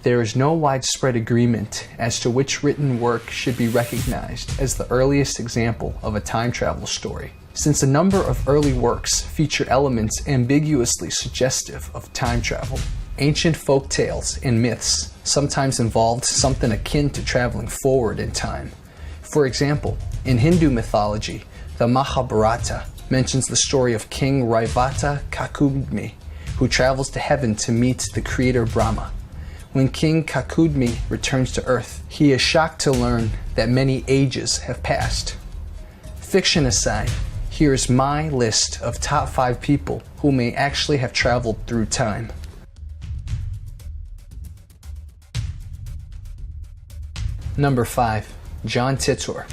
there is no widespread agreement as to which written work should be recognized as the earliest example of a time travel story, since a number of early works feature elements ambiguously suggestive of time travel. Ancient folk tales and myths sometimes involved something akin to traveling forward in time. For example, in Hindu mythology, the Mahabharata mentions the story of King Raivata Kakudmi, who travels to heaven to meet the creator Brahma. When King Kakudmi returns to Earth, he is shocked to learn that many ages have passed. Fiction aside, here is my list of top 5 people who may actually have traveled through time. Number 5. John Titor.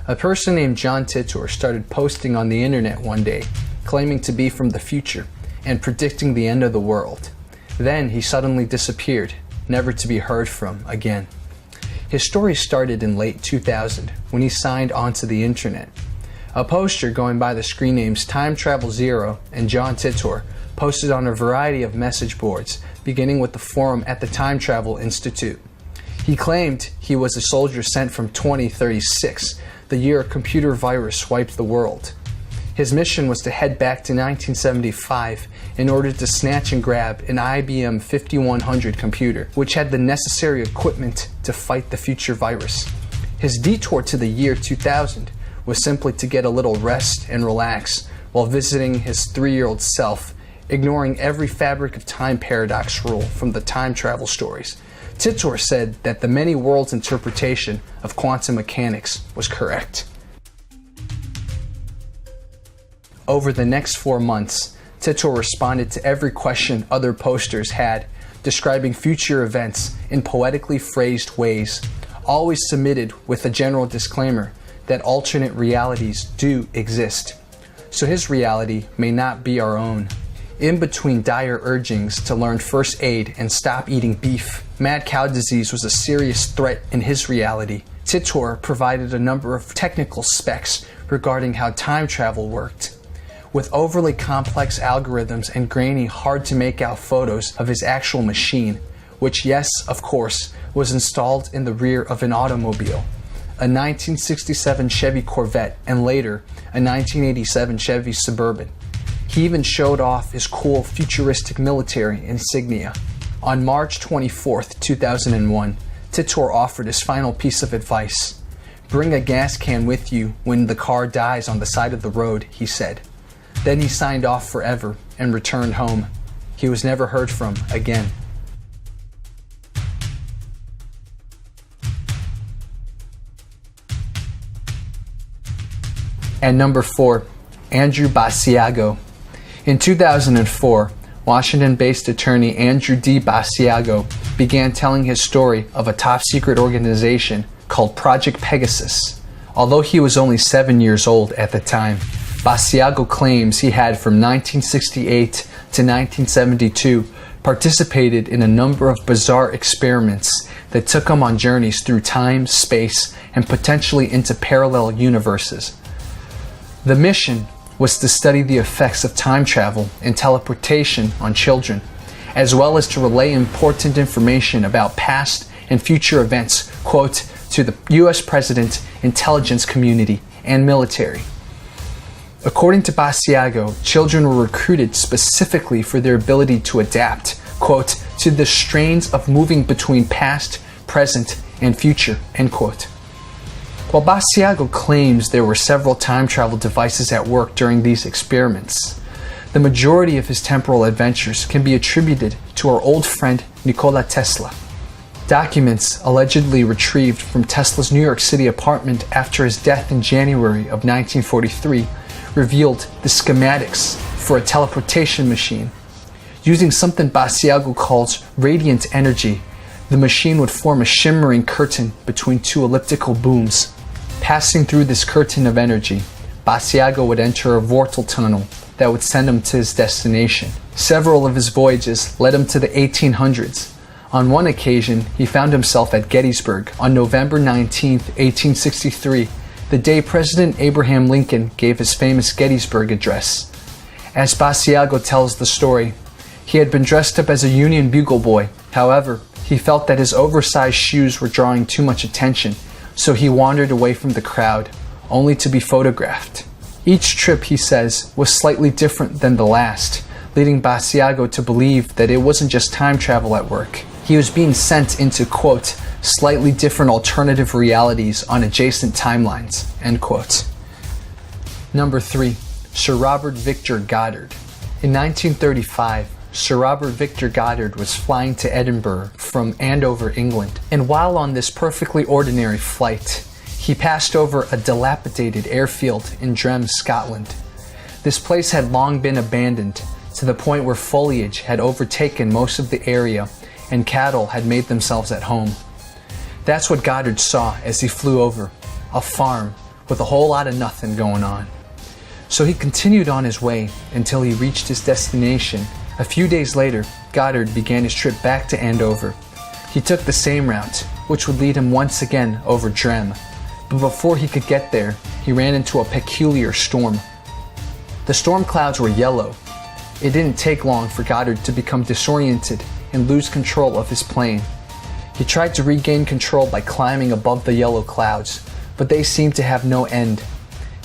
A person named John Titor started posting on the internet one day, claiming to be from the future and predicting the end of the world. Then he suddenly disappeared, never to be heard from again. His story started in late 2000 when he signed onto the internet. A poster going by the screen names Time Travel Zero and John Titor posted on a variety of message boards, beginning with the forum at the Time Travel Institute. He claimed he was a soldier sent from 2036, the year a computer virus wiped the world. His mission was to head back to 1975 in order to snatch and grab an IBM 5100 computer, which had the necessary equipment to fight the future virus. His detour to the year 2000 was simply to get a little rest and relax while visiting his 3-year-old self, ignoring every fabric of time paradox rule from the time travel stories. Titor said that the many worlds interpretation of quantum mechanics was correct. Over the next 4 months, Titor responded to every question other posters had, describing future events in poetically phrased ways, always submitted with a general disclaimer that alternate realities do exist, so his reality may not be our own. In between dire urgings to learn first aid and stop eating beef, mad cow disease was a serious threat in his reality. Titor provided a number of technical specs regarding how time travel worked. With overly complex algorithms and grainy, hard-to-make-out photos of his actual machine, which, yes, of course, was installed in the rear of an automobile, a 1967 Chevy Corvette and later a 1987 Chevy Suburban. He even showed off his cool futuristic military insignia. On March 24, 2001, Titor offered his final piece of advice. "Bring a gas can with you when the car dies on the side of the road," he said. Then he signed off forever and returned home. He was never heard from again. And number 4, Andrew Basiago. In 2004, Washington-based attorney Andrew D. Basiago began telling his story of a top-secret organization called Project Pegasus. Although he was only 7 years old at the time, Basiago claims he had from 1968 to 1972 participated in a number of bizarre experiments that took him on journeys through time, space, and potentially into parallel universes. The mission was to study the effects of time travel and teleportation on children, as well as to relay important information about past and future events, quote, to the U.S. President, intelligence community, and military. According to Basiago, children were recruited specifically for their ability to adapt, quote, to the strains of moving between past, present, and future, end quote. While Basiago claims there were several time travel devices at work during these experiments, the majority of his temporal adventures can be attributed to our old friend Nikola Tesla. Documents allegedly retrieved from Tesla's New York City apartment after his death in January of 1943 revealed the schematics for a teleportation machine. Using something Basiago calls radiant energy, the machine would form a shimmering curtain between 2 elliptical booms. Passing through this curtain of energy, Basiago would enter a vortal tunnel that would send him to his destination. Several of his voyages led him to the 1800s. On one occasion, he found himself at Gettysburg on November 19, 1863, the day President Abraham Lincoln gave his famous Gettysburg Address. As Basiago tells the story, he had been dressed up as a Union bugle boy. However, He felt that his oversized shoes were drawing too much attention, so he wandered away from the crowd, only to be photographed. Each trip, he says, was slightly different than the last, leading Basiago to believe that it wasn't just time travel at work. He was being sent into, quote, slightly different alternative realities on adjacent timelines, end quote. Number 3. Sir Robert Victor Goddard. In 1935, Sir Robert Victor Goddard was flying to Edinburgh from Andover, England, and while on this perfectly ordinary flight, he passed over a dilapidated airfield in Drem, Scotland. This place had long been abandoned, to the point where foliage had overtaken most of the area and cattle had made themselves at home. That's what Goddard saw as he flew over, a farm with a whole lot of nothing going on. So he continued on his way until he reached his destination. A few days later, Goddard began his trip back to Andover. He took the same route, which would lead him once again over Drem. But before he could get there, he ran into a peculiar storm. The storm clouds were yellow. It didn't take long for Goddard to become disoriented and lose control of his plane. He tried to regain control by climbing above the yellow clouds, but they seemed to have no end.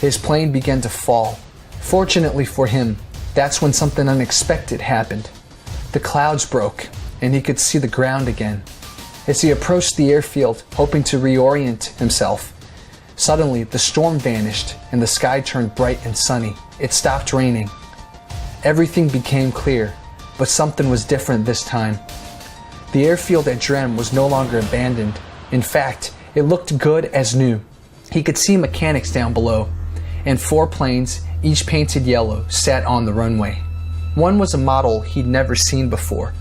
His plane began to fall. Fortunately for him, that's when something unexpected happened. The clouds broke, and he could see the ground again. As he approached the airfield, hoping to reorient himself, suddenly the storm vanished and the sky turned bright and sunny. It stopped raining. Everything became clear, but something was different this time. The airfield at Drem was no longer abandoned. In fact, it looked good as new. He could see mechanics down below, and 4 planes, each painted yellow, sat on the runway. One was a model he'd never seen before,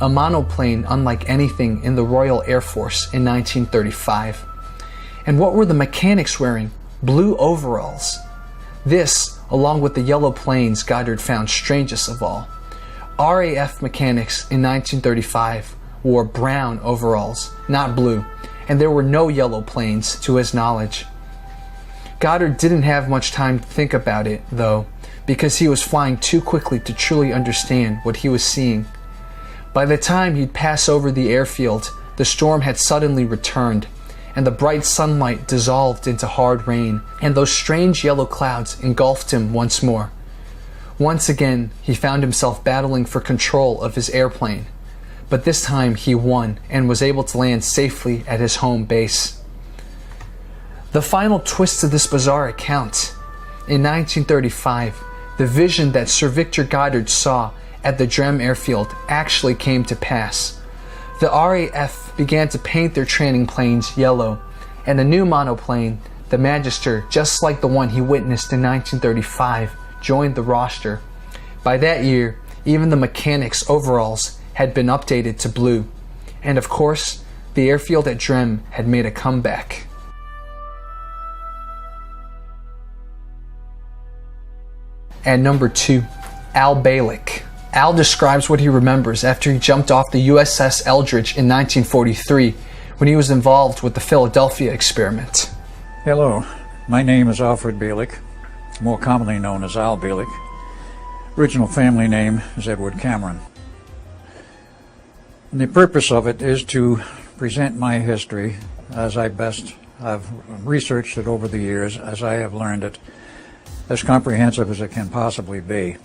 a monoplane unlike anything in the Royal Air Force in 1935. And what were the mechanics wearing? Blue overalls. This, along with the yellow planes, Goddard found strangest of all. RAF mechanics in 1935 wore brown overalls, not blue, and there were no yellow planes to his knowledge. Goddard didn't have much time to think about it, though, because he was flying too quickly to truly understand what he was seeing. By the time he'd pass over the airfield, the storm had suddenly returned, and the bright sunlight dissolved into hard rain, and those strange yellow clouds engulfed him once more. Once again, he found himself battling for control of his airplane, but this time he won and was able to land safely at his home base. The final twist to this bizarre account. In 1935, the vision that Sir Victor Goddard saw at the Drem airfield actually came to pass. The RAF began to paint their training planes yellow, and a new monoplane, the Magister, just like the one he witnessed in 1935, joined the roster. By that year, even the mechanics' overalls had been updated to blue, and of course, the airfield at Drem had made a comeback. And number 2, Al Bielek. Al describes what he remembers after he jumped off the USS Eldridge in 1943 when he was involved with the Philadelphia experiment. Hello, my name is Alfred Bielek, more commonly known as Al Bielek. Original family name is Edward Cameron. And the purpose of it is to present my history as I best have researched it over the years, as I have learned it, as comprehensive as it can possibly be.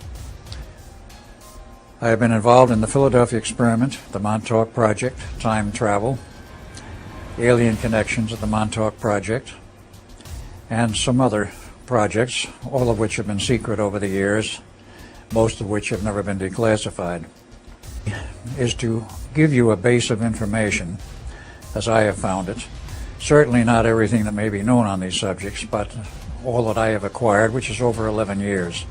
I have been involved in the Philadelphia experiment, the Montauk Project, time travel, alien connections at the Montauk Project, and some other projects, all of which have been secret over the years, most of which have never been declassified, is to give you a base of information as I have found it. Certainly not everything that may be known on these subjects, but all that I have acquired, which is over 11 years.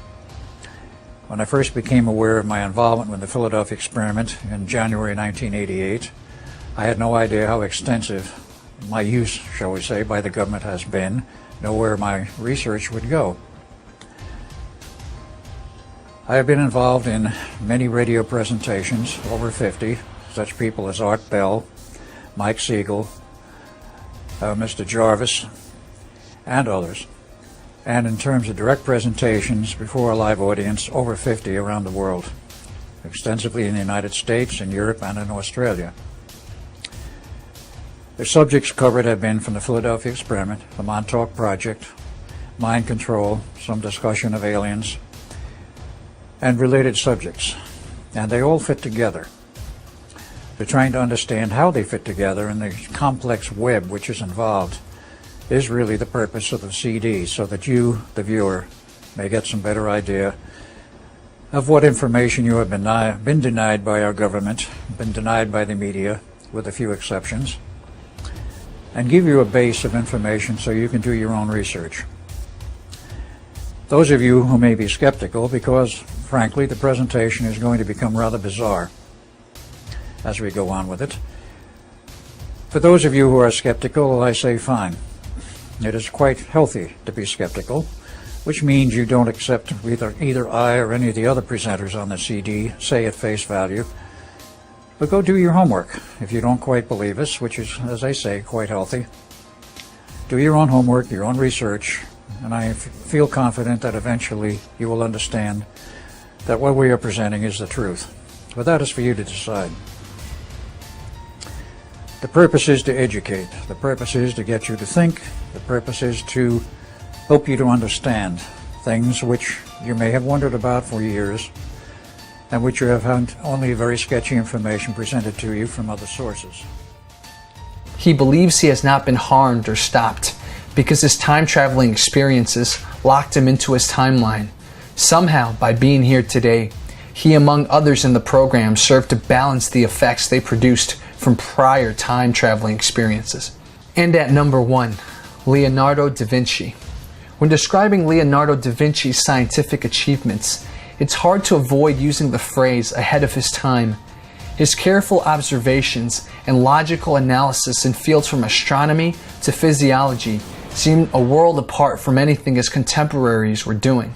When I first became aware of my involvement with the Philadelphia experiment in January 1988, I had no idea how extensive my use, shall we say, by the government has been, nor where my research would go. I have been involved in many radio presentations, over 50, such people as Art Bell, Mike Siegel, Mr. Jarvis, and others. And in terms of direct presentations before a live audience, over 50 around the world, extensively in the United States, in Europe, and in Australia. The subjects covered have been from the Philadelphia Experiment, the Montauk Project, mind control, some discussion of aliens, and related subjects. And they all fit together. They're trying to understand how they fit together, and the complex web which is involved is really the purpose of the CD, so that you, the viewer, may get some better idea of what information you have been denied by our government, been denied by the media, with a few exceptions, and give you a base of information so you can do your own research. Those of you who may be skeptical, because frankly the presentation is going to become rather bizarre as we go on with it. For those of you who are skeptical, I say fine. It is quite healthy to be skeptical, which means you don't accept either I or any of the other presenters on the CD say at face value. But go do your homework. If you don't quite believe us, which is, as I say, quite healthy, do your own homework, your own research, and I feel confident that eventually you will understand that what we are presenting is the truth. But that is for you to decide. The purpose is to educate. The purpose is to get you to think. The purpose is to help you to understand things which you may have wondered about for years, and which you have had only very sketchy information presented to you from other sources. He believes he has not been harmed or stopped because his time-traveling experiences locked him into his timeline. Somehow, by being here today, he, among others in the program, served to balance the effects they produced from prior time-traveling experiences. And at number 1, Leonardo da Vinci. When describing Leonardo da Vinci's scientific achievements, it's hard to avoid using the phrase ahead of his time. His careful observations and logical analysis in fields from astronomy to physiology seemed a world apart from anything his contemporaries were doing.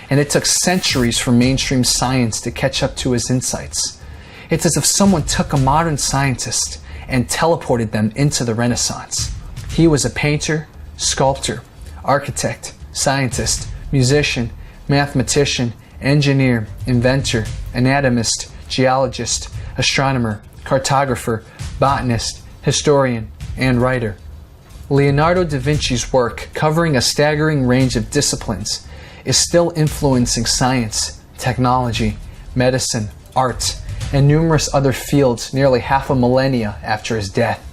And it took centuries for mainstream science to catch up to his insights. It's as if someone took a modern scientist and teleported them into the Renaissance. He was a painter, sculptor, architect, scientist, musician, mathematician, engineer, inventor, anatomist, geologist, astronomer, cartographer, botanist, historian, and writer. Leonardo da Vinci's work, covering a staggering range of disciplines, is still influencing science, technology, medicine, art, and numerous other fields nearly half a millennia after his death.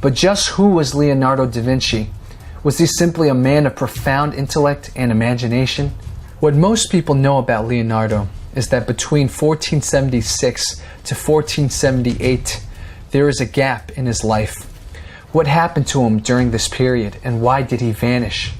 But just who was Leonardo da Vinci? Was he simply a man of profound intellect and imagination? What most people know about Leonardo is that between 1476 to 1478, there is a gap in his life. What happened to him during this period, and why did he vanish?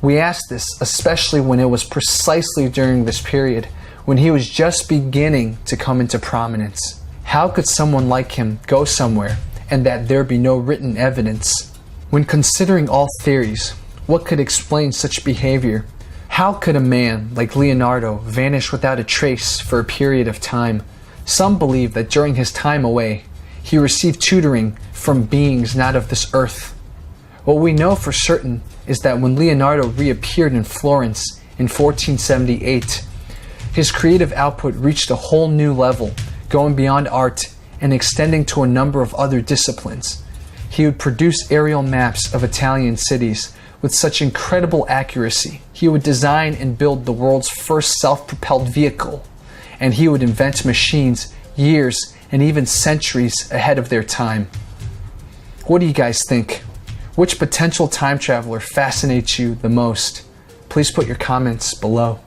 We ask this especially when it was precisely during this period when he was just beginning to come into prominence. How could someone like him go somewhere and that there be no written evidence? When considering all theories, what could explain such behavior? How could a man like Leonardo vanish without a trace for a period of time? Some believe that during his time away, he received tutoring from beings not of this earth. What we know for certain is that when Leonardo reappeared in Florence in 1478, his creative output reached a whole new level, going beyond art and extending to a number of other disciplines. He would produce aerial maps of Italian cities with such incredible accuracy. He would design and build the world's first self-propelled vehicle, and he would invent machines years and even centuries ahead of their time. What do you guys think? Which potential time traveler fascinates you the most? Please put your comments below.